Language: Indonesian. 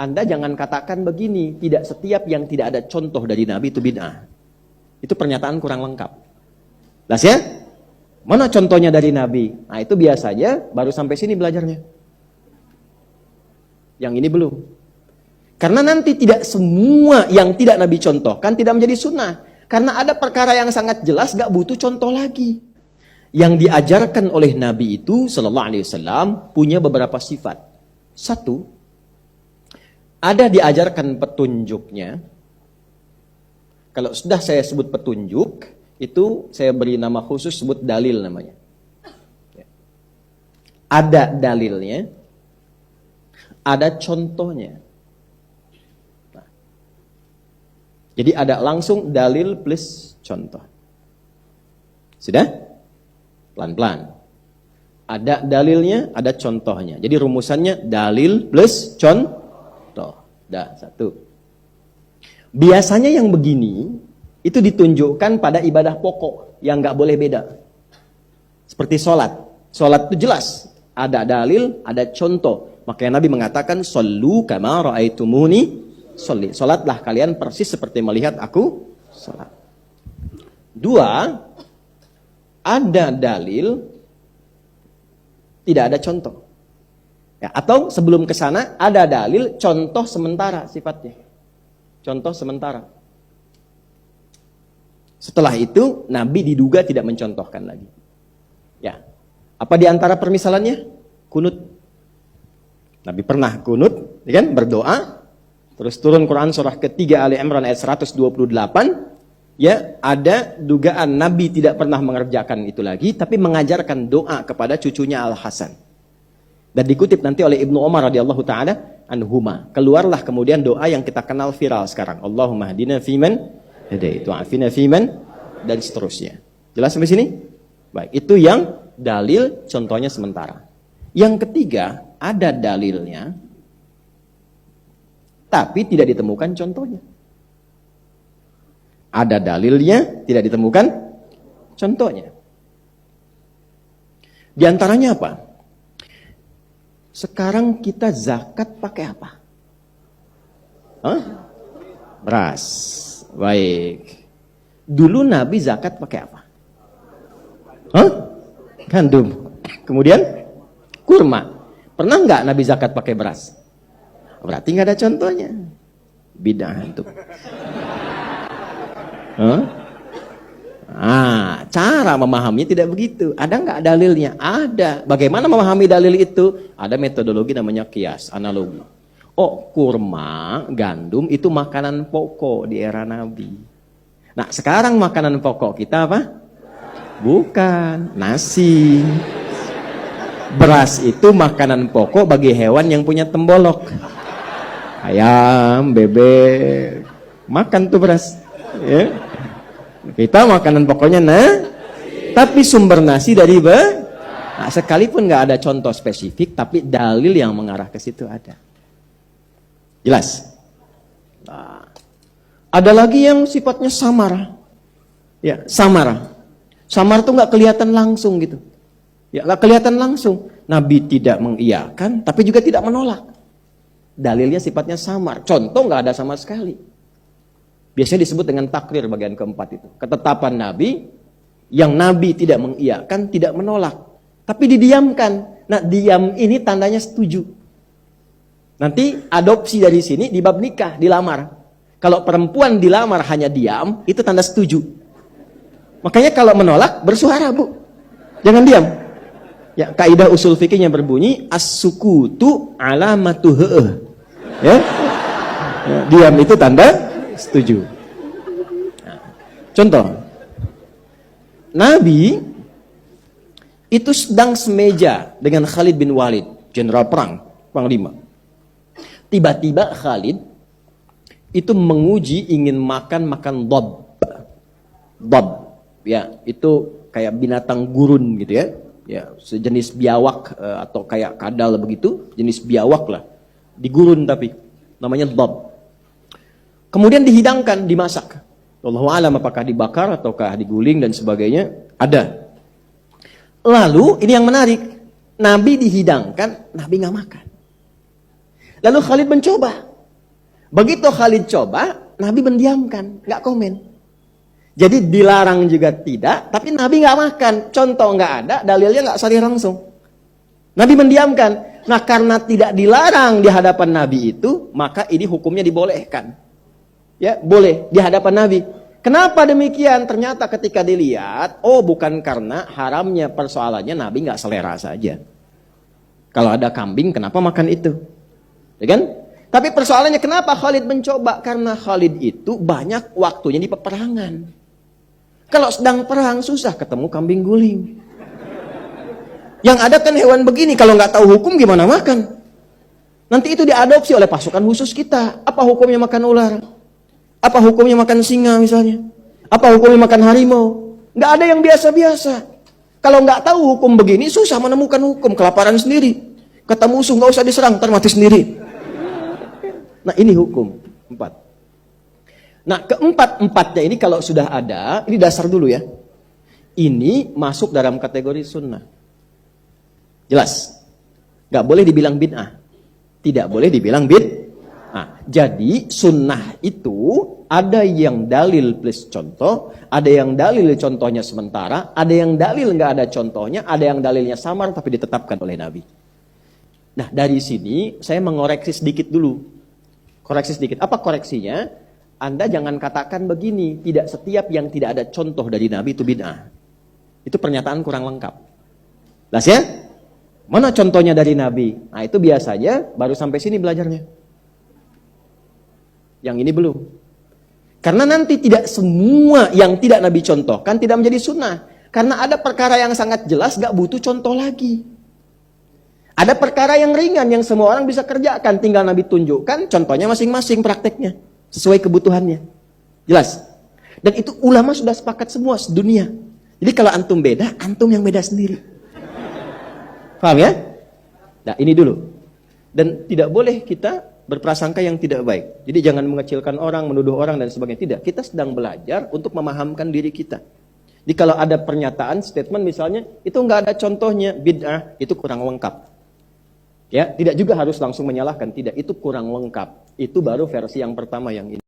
Anda jangan katakan begini, tidak setiap yang tidak ada contoh dari Nabi itu bid'ah. Itu pernyataan kurang lengkap. Jelas ya? Mana contohnya dari Nabi? Nah itu biasanya baru sampai sini belajarnya. Yang ini belum. Karena nanti tidak semua yang tidak Nabi contohkan tidak menjadi sunnah. Karena ada perkara yang sangat jelas gak butuh contoh lagi. Yang diajarkan oleh Nabi itu sallallahu alaihi wasallam punya beberapa sifat. Satu, ada diajarkan petunjuknya. Kalau sudah saya sebut petunjuk, itu saya beri nama khusus, sebut dalil namanya. Ada dalilnya, ada contohnya. Nah, jadi ada langsung dalil plus contoh. Sudah? Pelan-pelan. Ada dalilnya, ada contohnya. Jadi rumusannya dalil plus contoh. Dah, satu. Biasanya yang begini itu ditunjukkan pada ibadah pokok yang nggak boleh beda. Seperti sholat. Sholat itu jelas. Ada dalil, ada contoh. Makanya Nabi mengatakan, "Shollu kama ra'aitumuni sholli." Sholatlah kalian persis seperti melihat aku sholat. Dua, ada dalil, tidak ada contoh. Ya, atau sebelum ke sana ada dalil, contoh sementara sifatnya. Contoh sementara. Setelah itu Nabi diduga tidak mencontohkan lagi. Ya. Apa di antara permisalannya? Kunut. Nabi pernah kunut, ya kan? Berdoa. Terus turun Quran surah ketiga Ali Imran ayat 128. Ya, ada dugaan Nabi tidak pernah mengerjakan itu lagi, tapi mengajarkan doa kepada cucunya Al-Hasan. Dan dikutip nanti oleh Ibnu Umar radhiyallahu taala anhuma. Keluarlah kemudian doa yang kita kenal viral sekarang. Allahumma hdina fiman hadait wa afina fiman, dan seterusnya. Jelas sampai sini? Baik, itu yang dalil contohnya sementara. Yang ketiga, ada dalilnya tapi tidak ditemukan contohnya. Ada dalilnya, tidak ditemukan contohnya. Di antaranya apa? Sekarang kita zakat pakai apa? Hah? Beras. Baik. Dulu Nabi zakat pakai apa? Hah? Gandum. Kemudian kurma. Pernah nggak Nabi zakat pakai beras? Berarti nggak ada contohnya. Bid'ah itu. Cara memahaminya tidak begitu. Ada nggak dalilnya? Ada. Bagaimana memahami dalil itu? Ada metodologi namanya kias, analogi. Oh, kurma, gandum itu makanan pokok di era Nabi. Nah, sekarang makanan pokok kita apa? Bukan, nasi. Beras itu makanan pokok bagi hewan yang punya tembolok. Ayam, bebek, makan tuh beras. Ya. Kita makanan pokoknya tapi sumber nasi dari nah, sekalipun nggak ada contoh spesifik, tapi dalil yang mengarah ke situ ada. Jelas? Nah, ada lagi yang sifatnya samar. Ya, samar. Samar tuh nggak kelihatan langsung gitu. Ya, nggak kelihatan langsung. Nabi tidak mengiyakan, tapi juga tidak menolak. Dalilnya sifatnya samar. Contoh nggak ada sama sekali. Biasanya disebut dengan takrir bagian keempat itu. Ketetapan Nabi, yang Nabi tidak mengiyakan, tidak menolak. Tapi didiamkan. Nah, diam ini tandanya setuju. Nanti adopsi dari sini di bab nikah, dilamar. Kalau perempuan dilamar hanya diam, itu tanda setuju. Makanya kalau menolak, bersuara, Bu. Jangan diam. Ya, kaidah usul fikihnya berbunyi, as-sukutu alamatu he'eh. Ya? Ya, diam itu tanda setuju. Nah, contoh, Nabi itu sedang semeja dengan Khalid bin Walid, jenderal perang, panglima. Tiba-tiba Khalid itu menguji ingin makan dab. Dab, ya itu kayak binatang gurun gitu ya, ya sejenis biawak atau kayak kadal begitu, jenis biawak lah, digurun tapi namanya dab. Kemudian dihidangkan, dimasak. Wallahu a'lam apakah dibakar ataukah diguling dan sebagainya. Ada. Lalu ini yang menarik. Nabi dihidangkan, Nabi nggak makan. Lalu Khalid mencoba. Begitu Khalid coba, Nabi mendiamkan, nggak komen. Jadi dilarang juga tidak, tapi Nabi nggak makan. Contoh nggak ada, dalilnya nggak sahih langsung. Nabi mendiamkan. Nah, karena tidak dilarang di hadapan Nabi itu, maka ini hukumnya dibolehkan. Ya, boleh di hadapan Nabi. Kenapa demikian? Ternyata ketika dilihat, oh bukan karena haramnya, persoalannya Nabi nggak selera saja. Kalau ada kambing, kenapa makan itu? Ya kan? Tapi persoalannya kenapa Khalid mencoba? Karena Khalid itu banyak waktunya di peperangan. Kalau sedang perang susah ketemu kambing guling. Yang ada kan hewan begini, kalau nggak tahu hukum gimana makan? Nanti itu diadopsi oleh pasukan khusus kita. Apa hukumnya makan ular? Apa hukumnya makan singa misalnya? Apa hukumnya makan harimau? Nggak ada yang biasa-biasa. Kalau nggak tahu hukum begini, susah menemukan hukum. Kelaparan sendiri. Kata musuh nggak usah diserang, ntar mati sendiri. Nah ini hukum 4. Nah keempat-empatnya ini kalau sudah ada, ini dasar dulu ya. Ini masuk dalam kategori sunnah. Jelas. Nggak boleh dibilang bid'ah. Tidak boleh dibilang bid'ah. Jadi sunnah itu ada yang dalil plus contoh, ada yang dalil contohnya sementara, ada yang dalil nggak ada contohnya, ada yang dalilnya samar tapi ditetapkan oleh Nabi. Nah dari sini saya mengoreksi sedikit dulu. Koreksi sedikit. Apa koreksinya? Anda jangan katakan begini, tidak setiap yang tidak ada contoh dari Nabi itu bid'ah. Itu pernyataan kurang lengkap. Jelas ya? Mana contohnya dari Nabi? Nah itu biasanya baru sampai sini belajarnya. Yang ini belum. Karena nanti tidak semua yang tidak Nabi contohkan tidak menjadi sunnah. Karena ada perkara yang sangat jelas gak butuh contoh lagi. Ada perkara yang ringan yang semua orang bisa kerjakan. Tinggal Nabi tunjukkan contohnya masing-masing prakteknya. Sesuai kebutuhannya. Jelas? Dan itu ulama sudah sepakat semua sedunia. Jadi kalau antum beda, antum yang beda sendiri. Paham ya? Nah ini dulu. Dan tidak boleh kita berprasangka yang tidak baik. Jadi jangan mengecilkan orang, menuduh orang dan sebagainya. Tidak. Kita sedang belajar untuk memahamkan diri kita. Jadi kalau ada pernyataan, statement misalnya, itu nggak ada contohnya, bid'ah, itu kurang lengkap. Ya, tidak juga harus langsung menyalahkan. Tidak, itu kurang lengkap. Itu baru versi yang pertama yang ini.